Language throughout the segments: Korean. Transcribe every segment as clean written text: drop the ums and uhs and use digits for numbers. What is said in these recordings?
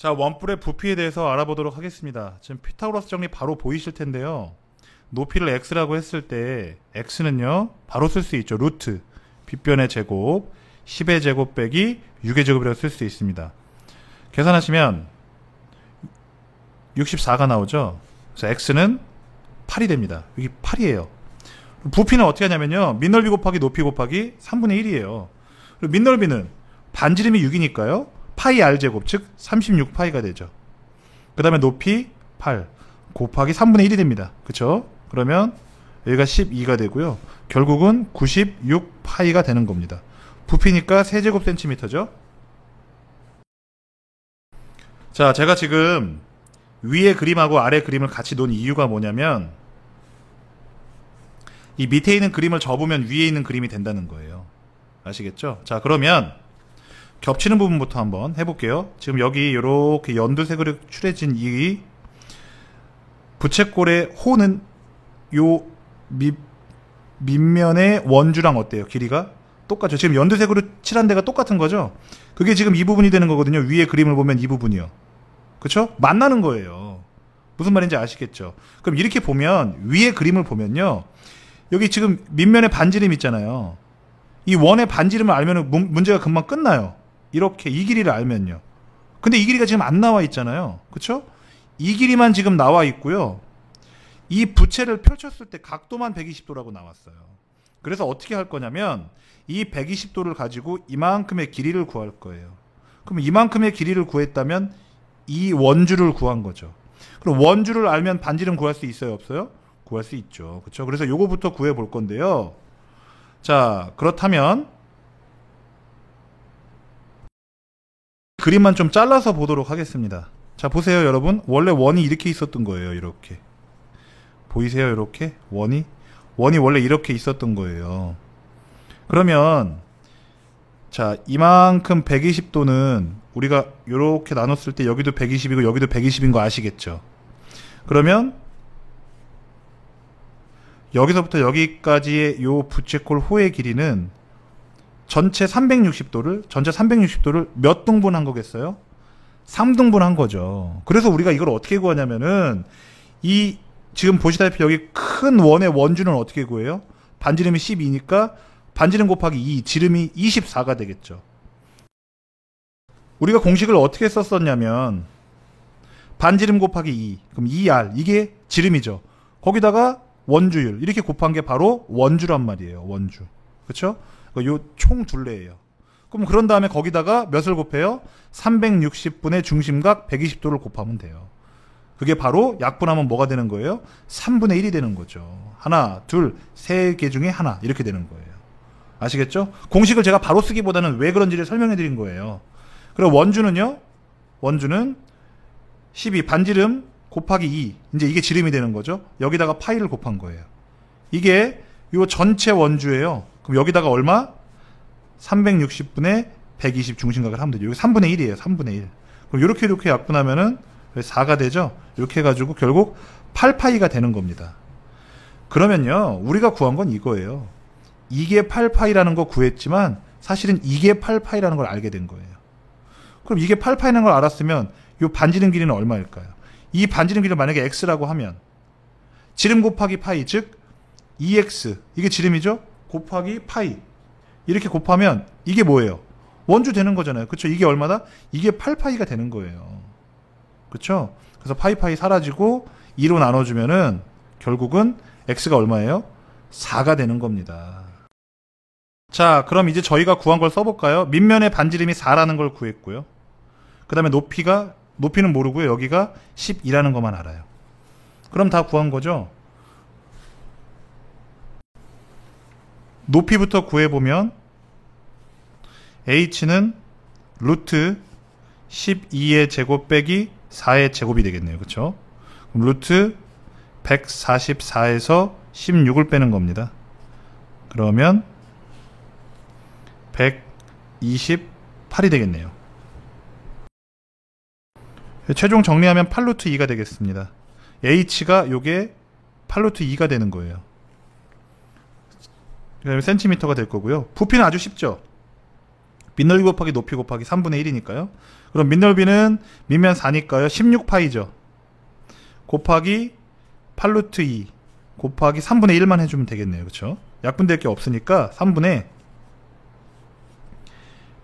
자, 원뿔의 부피에 대해서 알아보도록 하겠습니다. 지금 피타고라스 정리 바로 보이실 텐데요. 높이를 x라고 했을 때 x는요 바로 쓸 수 있죠. 루트 빗변의 제곱 10의 제곱 빼기 6의 제곱이라고 쓸 수 있습니다. 계산하시면 64가 나오죠. 그래서 x는 8이 됩니다. 여기 8이에요. 부피는 어떻게 하냐면요, 밑넓이 곱하기 높이 곱하기 3분의 1이에요. 그리고 밑넓이는 반지름이 6이니까요 파이 r제곱, 즉 36파이가 되죠. 그 다음에 높이 8 곱하기 3분의 1이 됩니다. 그쵸? 그러면 여기가 12가 되고요. 결국은 96파이가 되는 겁니다. 부피니까 세제곱센티미터죠. 자, 제가 지금 위에 그림하고 아래 그림을 같이 놓은 이유가 뭐냐면, 이 밑에 있는 그림을 접으면 위에 있는 그림이 된다는 거예요. 아시겠죠? 자, 그러면 겹치는 부분부터 한번 해볼게요. 지금 여기 이렇게 연두색으로 칠해진 이 부채꼴의 호는 요 밑면의 원주랑 어때요? 길이가 똑같죠? 지금 연두색으로 칠한 데가 똑같은 거죠? 그게 지금 이 부분이 되는 거거든요. 위에 그림을 보면 이 부분이요. 그쵸? 만나는 거예요. 무슨 말인지 아시겠죠? 그럼 이렇게 보면, 위에 그림을 보면요, 여기 지금 밑면에 반지름 있잖아요. 이 원의 반지름을 알면 문제가 금방 끝나요. 이렇게 이 길이를 알면요. 근데 이 길이가 지금 안 나와 있잖아요. 그쵸? 이 길이만 지금 나와 있고요. 이 부채를 펼쳤을 때 각도만 120도라고 나왔어요. 그래서 어떻게 할 거냐면, 이 120도를 가지고 이만큼의 길이를 구할 거예요. 그럼 이만큼의 길이를 구했다면 이 원주를 구한 거죠. 그럼 원주를 알면 반지름 구할 수 있어요, 없어요? 구할 수 있죠. 그쵸? 그래서 요거부터 구해 볼 건데요. 자, 그렇다면 그림만 좀 잘라서 보도록 하겠습니다. 자, 보세요, 여러분. 원래 원이 이렇게 있었던 거예요. 이렇게 보이세요? 이렇게 원이 원래 이렇게 있었던 거예요. 그러면 자, 이만큼 120도는 우리가 이렇게 나눴을 때 여기도 120이고 여기도 120인 거 아시겠죠? 그러면 여기서부터 여기까지의 요 부채꼴 호의 길이는 전체 360도를 몇 등분 한 거겠어요? 3등분 한 거죠. 그래서 우리가 이걸 어떻게 구하냐면은, 이 지금 보시다시피 여기 큰 원의 원주는 어떻게 구해요? 반지름이 12니까 반지름 곱하기 2, 지름이 24가 되겠죠. 우리가 공식을 어떻게 썼었냐면, 반지름 곱하기 2, 그럼 2r, 이게 지름이죠. 거기다가 원주율, 이렇게 곱한 게 바로 원주란 말이에요. 원주. 그쵸? 요 총 둘레예요. 그럼 그런 다음에 거기다가 몇을 곱해요? 360분의 중심각 120도를 곱하면 돼요. 그게 바로 약분하면 뭐가 되는 거예요? 3분의 1이 되는 거죠. 하나, 둘, 세 개 중에 하나, 이렇게 되는 거예요. 아시겠죠? 공식을 제가 바로 쓰기보다는 왜 그런지를 설명해 드린 거예요. 그리고 원주는요, 원주는 12 반지름 곱하기 2, 이제 이게 지름이 되는 거죠. 여기다가 파이를 곱한 거예요. 이게 요 전체 원주예요. 그럼 여기다가 얼마? 360분의 120 중심각을 하면 되죠. 여기 3분의 1이에요. 3분의 1. 그럼 이렇게 약분하면은 4가 되죠. 이렇게 해가지고 결국 8파이가 되는 겁니다. 그러면요, 우리가 구한 건 이거예요. 이게 8파이라는 거 구했지만 사실은 이게 8파이라는 걸 알게 된 거예요. 그럼 이게 8파이라는 걸 알았으면 이 반지름 길이는 얼마일까요? 이 반지름 길이를 만약에 x라고 하면 지름 곱하기 파이, 즉 2x, 이게 지름이죠? 곱하기 파이, 이렇게 곱하면 이게 뭐예요? 원주 되는 거잖아요. 그쵸? 이게 얼마다? 이게 8파이가 되는 거예요. 그쵸? 그래서 파이 사라지고 2로 나눠주면은 결국은 x가 얼마예요? 4가 되는 겁니다. 자, 그럼 이제 저희가 구한 걸 써볼까요? 밑면의 반지름이 4라는 걸 구했고요. 그 다음에 높이는 모르고요. 여기가 12라는 것만 알아요. 그럼 다 구한 거죠? 높이부터 구해보면 h는 루트 12의 제곱 빼기 4의 제곱이 되겠네요. 그쵸? 그럼 루트 144에서 16을 빼는 겁니다. 그러면 128이 되겠네요. 최종 정리하면 8루트 2가 되겠습니다. h가 요게 8루트 2가 되는 거예요. 그 다음에 센티미터가 될 거고요. 부피는 아주 쉽죠. 밑넓이 곱하기 높이 곱하기 3분의 1이니까요. 그럼 밑넓이는 밑면 4니까요. 16파이죠. 곱하기 8루트 2 곱하기 3분의 1만 해주면 되겠네요. 그쵸? 약분될 게 없으니까 3분의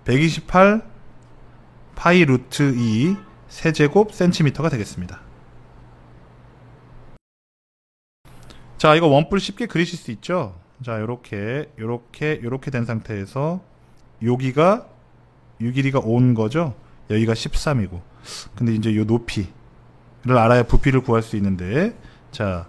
128 파이 루트 2 세제곱 센티미터가 되겠습니다. 자, 이거 원뿔 쉽게 그리실 수 있죠? 자, 요렇게 된 상태에서 여기가 요 길이가 5인 거죠? 여기가 13이고. 근데 이제 요 높이를 알아야 부피를 구할 수 있는데, 자,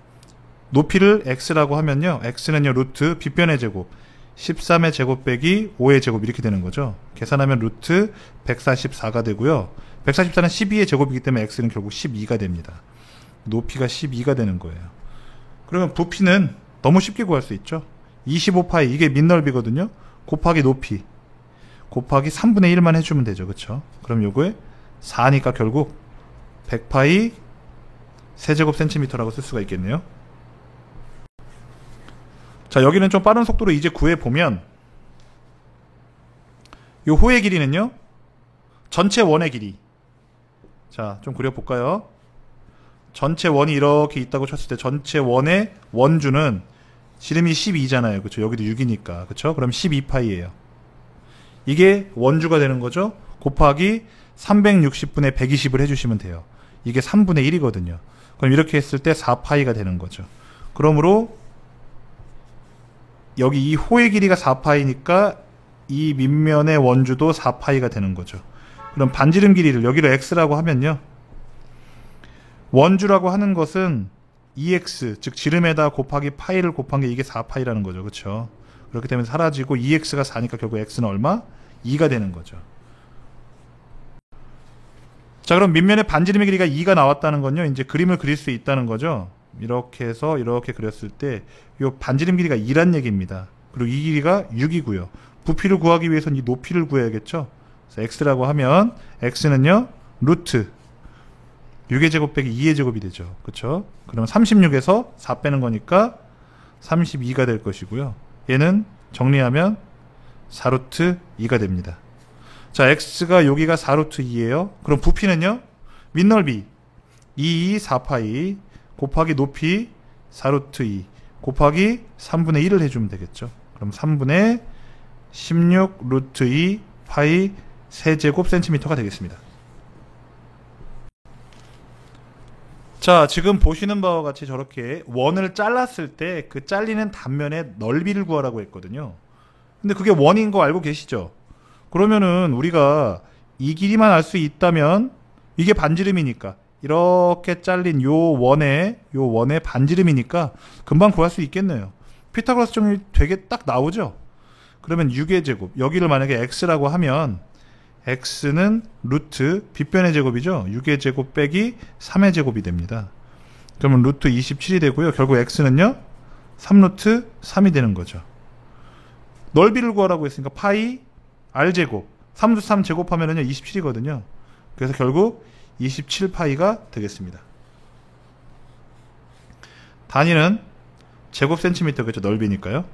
높이를 x라고 하면요. x는요, 루트 빗변의 제곱 13의 제곱 빼기 5의 제곱 이렇게 되는 거죠. 계산하면 루트 144가 되고요. 144는 12의 제곱이기 때문에 x는 결국 12가 됩니다. 높이가 12가 되는 거예요. 그러면 부피는 너무 쉽게 구할 수 있죠. 25파이, 이게 밑넓이거든요. 곱하기 높이 곱하기 3분의 1만 해주면 되죠. 그쵸? 그럼 요거에 4니까 결국 100파이 세제곱 센티미터라고 쓸 수가 있겠네요. 자, 여기는 좀 빠른 속도로 이제 구해보면 요 호의 길이는요, 전체 원의 길이. 자, 좀 그려볼까요? 전체 원이 이렇게 있다고 쳤을 때 전체 원의 원주는 지름이 12잖아요. 그쵸? 여기도 6이니까. 그쵸? 그럼 12파이예요. 이게 원주가 되는 거죠. 곱하기 360분의 120을 해주시면 돼요. 이게 3분의 1이거든요. 그럼 이렇게 했을 때 4파이가 되는 거죠. 그러므로 여기 이 호의 길이가 4파이니까 이 밑면의 원주도 4파이가 되는 거죠. 그럼 반지름 길이를 여기로 x라고 하면요, 원주라고 하는 것은 2x, 즉 지름에다 곱하기 파이를 곱한 게 이게 4파이라는 거죠. 그렇죠? 그렇기 때문에 사라지고 2x가 4니까 결국 x는 얼마? 2가 되는 거죠. 자, 그럼 밑면의 반지름의 길이가 2가 나왔다는 건요, 이제 그림을 그릴 수 있다는 거죠. 이렇게 해서 이렇게 그렸을 때 이 반지름 길이가 2란 얘기입니다. 그리고 이 길이가 6이고요. 부피를 구하기 위해서는 이 높이를 구해야겠죠. 그래서 x라고 하면 x는요, 루트 6의 제곱 빼기 2의 제곱이 되죠. 그쵸? 그러면 36에서 4 빼는 거니까 32가 될 것이고요. 얘는 정리하면 4루트 2가 됩니다. 자, x가 여기가 4루트 2예요. 그럼 부피는요, 밑넓이 2, 4파이 곱하기 높이 4루트 2 곱하기 3분의 1을 해주면 되겠죠. 그럼 3분의 16 루트 2 파이 세제곱 센티미터가 되겠습니다. 자, 지금 보시는 바와 같이 저렇게 원을 잘랐을 때 그 잘리는 단면의 넓이를 구하라고 했거든요. 근데 그게 원인 거 알고 계시죠? 그러면은 우리가 이 길이만 알 수 있다면 이게 반지름이니까 이렇게 잘린 요 원의 반지름이니까 금방 구할 수 있겠네요. 피타고라스 정리 되게 딱 나오죠? 그러면 6의 제곱, 여기를 만약에 x라고 하면 x는 루트 빗변의 제곱이죠. 6의 제곱 빼기 3의 제곱이 됩니다. 그러면 루트 27이 되고요. 결국 x는요, 3루트 3이 되는 거죠. 넓이를 구하라고 했으니까 파이 r제곱 3루트 3 제곱하면은요 27이거든요. 그래서 결국 27파이가 되겠습니다. 단위는 제곱 센티미터겠죠. 넓이니까요.